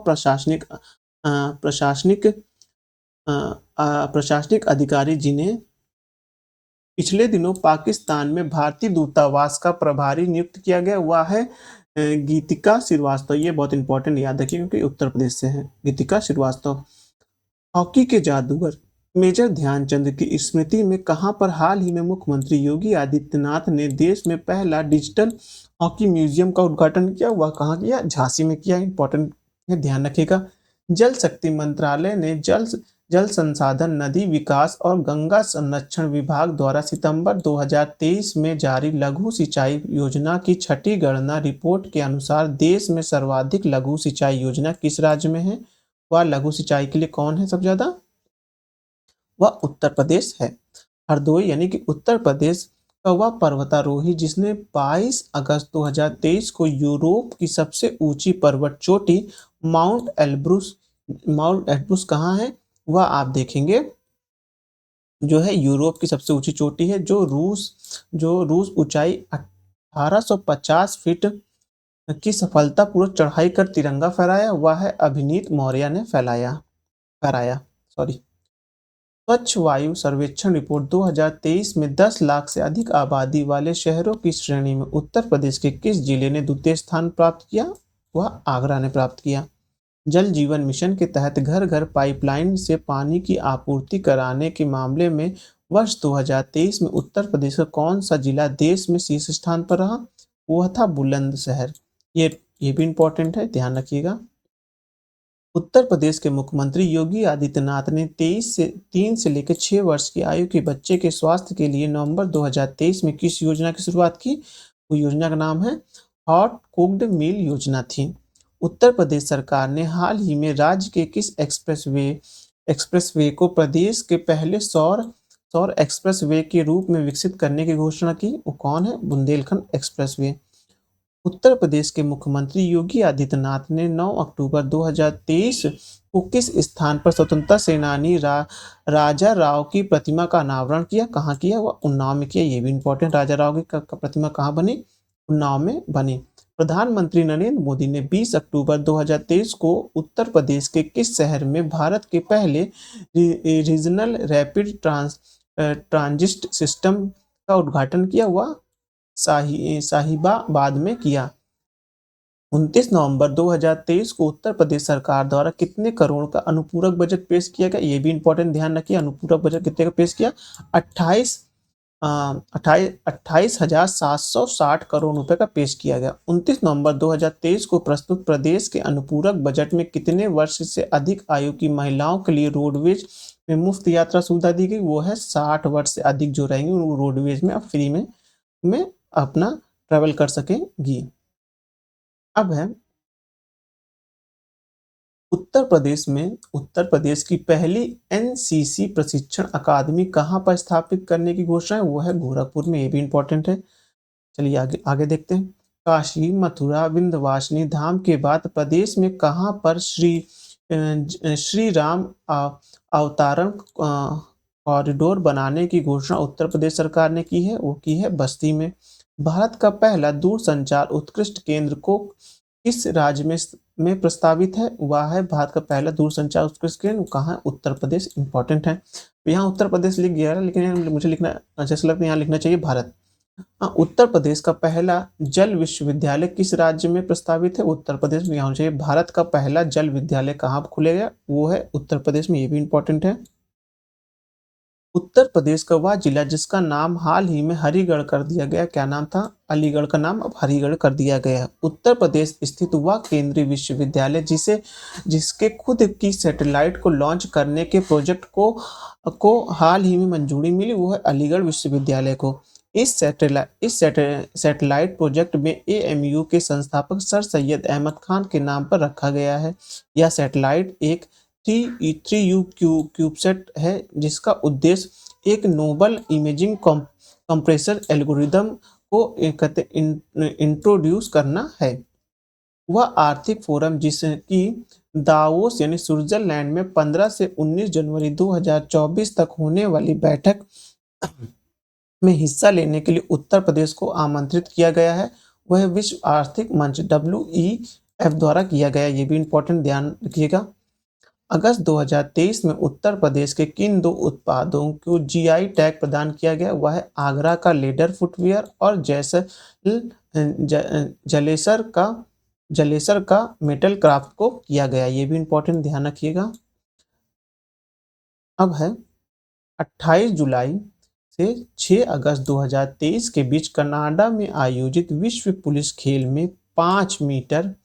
प्रशासनिक अधिकारी जिन्हें पिछले दिनों पाकिस्तान में भारतीय दूतावास का प्रभारी नियुक्त किया गया, वह है गीतिका श्रीवास्तव। ये बहुत इंपॉर्टेंट याद रखिए क्योंकि उत्तर प्रदेश से है गीतिका श्रीवास्तव। हॉकी के जादूगर मेजर ध्यानचंद की स्मृति में कहां पर हाल ही में मुख्यमंत्री योगी आदित्यनाथ ने देश में पहला डिजिटल हॉकी म्यूजियम का उद्घाटन किया? वह कहाँ किया? झांसी में किया। इंपॉर्टेंट है, ध्यान रखिएगा। जल शक्ति मंत्रालय ने जल संसाधन, नदी विकास और गंगा संरक्षण विभाग द्वारा सितंबर 2023 में जारी लघु सिंचाई योजना की छठी गणना रिपोर्ट के अनुसार देश में सर्वाधिक लघु सिंचाई योजना किस राज्य में है? वह लघु सिंचाई के लिए कौन है सबसे ज्यादा? वह उत्तर प्रदेश है। हरदोई यानी कि उत्तर प्रदेश का वह पर्वतारोही जिसने 22 अगस्त 2023 को यूरोप की सबसे ऊंची पर्वत चोटी माउंट एल्ब्रूस कहाँ है? वह आप देखेंगे जो है यूरोप की सबसे ऊंची चोटी है, जो रूस ऊंचाई 1850 फीट की सफलतापूर्वक चढ़ाई कर तिरंगा फहराया, वह है अभिनीत मौर्य ने फहराया। सॉरी। स्वच्छ वायु सर्वेक्षण रिपोर्ट 2023 में 10 लाख से अधिक आबादी वाले शहरों की श्रेणी में उत्तर प्रदेश के किस जिले ने द्वितीय स्थान प्राप्त किया? वह आगरा ने प्राप्त किया। जल जीवन मिशन के तहत घर घर पाइपलाइन से पानी की आपूर्ति कराने के मामले में वर्ष 2023 में उत्तर प्रदेश का कौन सा जिला देश में शीर्ष स्थान पर रहा? वह था बुलंदशहर। ये भी इंपॉर्टेंट है, ध्यान रखिएगा। उत्तर प्रदेश के मुख्यमंत्री योगी आदित्यनाथ ने 3 से लेकर 6 वर्ष की आयु के बच्चे के स्वास्थ्य के लिए नवंबर 2023 में किस योजना की शुरुआत की? वो योजना का नाम है हॉट कुक्ड मील योजना थी। उत्तर प्रदेश सरकार ने हाल ही में राज्य के किस एक्सप्रेसवे को प्रदेश के पहले सौर एक्सप्रेसवे के रूप में विकसित करने की घोषणा की? वो कौन है? बुंदेलखंड एक्सप्रेसवे। उत्तर प्रदेश के मुख्यमंत्री योगी आदित्यनाथ ने 9 अक्टूबर 2023 को किस स्थान पर स्वतंत्रता सेनानी राजा राव की प्रतिमा का अनावरण किया? कहाँ किया? वह उन्नाव में किया। ये भी इंपॉर्टेंट, राजा राव की प्रतिमा कहाँ बनी? उन्नाव में बनी। प्रधानमंत्री नरेंद्र मोदी ने 20 अक्टूबर 2023 को उत्तर प्रदेश के किस शहर में भारत के पहले रीजनल रैपिड ट्रांजिट सिस्टम का उद्घाटन किया? हुआ साहिबाबाद में किया। 29 नवंबर 2023 को उत्तर प्रदेश सरकार द्वारा कितने करोड़ का अनुपूरक बजट पेश किया गया? ये भी इंपॉर्टेंट, ध्यान रखिए। अनुपूरक बजट कितने का पेश किया? 28,760 करोड़ रुपए का पेश किया गया। 29 नवंबर 2023 को प्रस्तुत प्रदेश के अनुपूरक बजट में कितने वर्ष से अधिक आयु की महिलाओं के लिए रोडवेज में मुफ्त यात्रा सुविधा दी गई? वो है 60 वर्ष से अधिक जो रहेंगे वो रोडवेज में अब फ्री में अपना ट्रेवल कर सकेंगी। अब है उत्तर प्रदेश की पहली एनसीसी प्रशिक्षण अकादमी कहाँ पर स्थापित करने की घोषणा है? वो है गोरखपुर में। ये भी इंपॉर्टेंट है। चलिए आगे देखते हैं। काशी, मथुरा, विंध्यवासिनी धाम के बाद प्रदेश में कहाँ पर श्री राम अवतारण कॉरिडोर बनाने की घोषणा उत्तर प्रदेश सरकार ने की है? वो की है बस्ती में। भारत का पहला दूरसंचार उत्कृष्ट केंद्र को किस राज्य में प्रस्तावित है? वह है भारत का पहला दूरसंचार उत्कृष्ट केंद्र कहाँ है? उत्तर प्रदेश। इंपॉर्टेंट है। यहाँ उत्तर प्रदेश लिख गया है, लेकिन मुझे लिखना जैसे लगता है यहाँ लिखना चाहिए भारत। उत्तर प्रदेश का पहला जल विश्वविद्यालय किस राज्य में प्रस्तावित है? उत्तर प्रदेश में। यहाँ चाहिए भारत का पहला जल विद्यालय कहाँ खुलेगा? वो है उत्तर प्रदेश में। ये भी इंपॉर्टेंट है। उत्तर प्रदेश का वह जिला जिसका नाम हाल ही में हरिगढ़ कर दिया गया, क्या नाम था? अलीगढ़ का नाम अब हरिगढ़ कर दिया गया। उत्तर प्रदेश स्थित वह केंद्रीय विश्वविद्यालय जिसके खुद की सैटेलाइट को लॉन्च करने के प्रोजेक्ट को हाल ही में मंजूरी मिली, वो है अलीगढ़ विश्वविद्यालय को। इस सैटेलाइट प्रोजेक्ट में एएमयू के संस्थापक सर सैयद अहमद खान के नाम पर रखा गया है। यह सैटेलाइट एक 3U क्यूबसेट है जिसका उद्देश्य एक नोबल इमेजिंग कंप्रेसर एल्गोरिदम को इंट्रोड्यूस करना है। वह आर्थिक फोरम जिसकी दावोस यानी स्विट्जरलैंड में 15 से 19 जनवरी 2024 तक होने वाली बैठक में हिस्सा लेने के लिए उत्तर प्रदेश को आमंत्रित किया गया है, वह विश्व आर्थिक मंच WEF द्वारा किया गया। ये भी इंपॉर्टेंट, ध्यान रखिएगा। अगस्त 2023 में उत्तर प्रदेश के किन 2 उत्पादों को जीआई टैग प्रदान किया गया? वह है आगरा का लेदर फुटवियर और जलेसर का मेटल क्राफ्ट को किया गया। ये भी इंपॉर्टेंट, ध्यान रखिएगा। अब है 28 जुलाई से 6 अगस्त 2023 के बीच कनाडा में आयोजित विश्व पुलिस खेल में 5 मीटर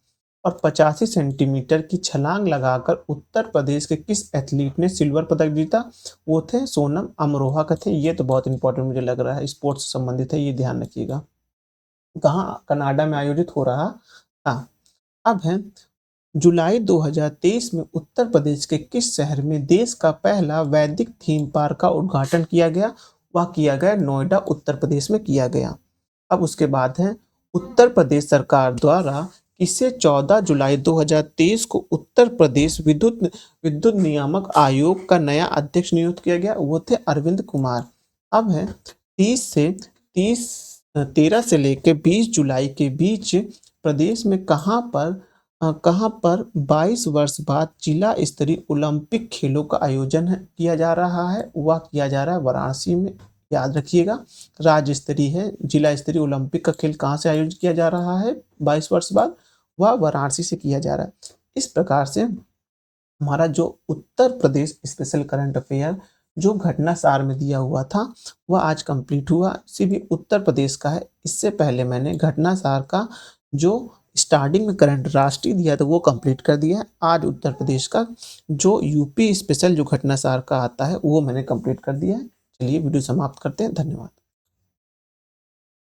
और 85 सेंटीमीटर की छलांग लगाकर उत्तर प्रदेश के किस एथलीट ने सिल्वर पदक जीता? वो थे सोनम अमरोहा का थे। ये तो बहुत इंपॉर्टेंट मुझे लग रहा है, स्पोर्ट्स से संबंधित है, ये ध्यान रखिएगा। कहाँ? कनाडा में आयोजित हो रहा था। अब है जुलाई 2023 में उत्तर प्रदेश के किस शहर में देश का पहला वैदिक थीम पार्क का उद्घाटन किया गया? वह किया गया नोएडा, उत्तर प्रदेश में किया गया। अब उसके बाद है उत्तर प्रदेश सरकार द्वारा किसे 14 जुलाई 2023 को उत्तर प्रदेश विद्युत नियामक आयोग का नया अध्यक्ष नियुक्त किया गया? वो थे अरविंद कुमार। अब है 13 से लेकर 20 जुलाई के बीच प्रदेश में कहाँ पर 22 वर्ष बाद जिला स्तरीय ओलंपिक खेलों का आयोजन किया जा रहा है? वह किया जा रहा है वाराणसी में। याद रखिएगा, राज्य स्तरीय है, जिला स्तरीय ओलंपिक का खेल कहाँ से आयोजित किया जा रहा है 22 वर्ष बाद? वह वाराणसी से किया जा रहा है। इस प्रकार से हमारा जो Uttar Pradesh special current affair जो घटना सार में दिया हुआ था वह आज कंप्लीट हुआ। सिर्फ उत्तर प्रदेश का है। इससे पहले मैंने घटना सार का जो स्टार्टिंग में करंट राष्ट्रीय दिया था वो कंप्लीट कर दिया है। आज उत्तर प्रदेश का जो यूपी स्पेशल जो घटना सार का आता है वो मैंने कंप्लीट कर दिया है। चलिए वीडियो समाप्त करते हैं। धन्यवाद।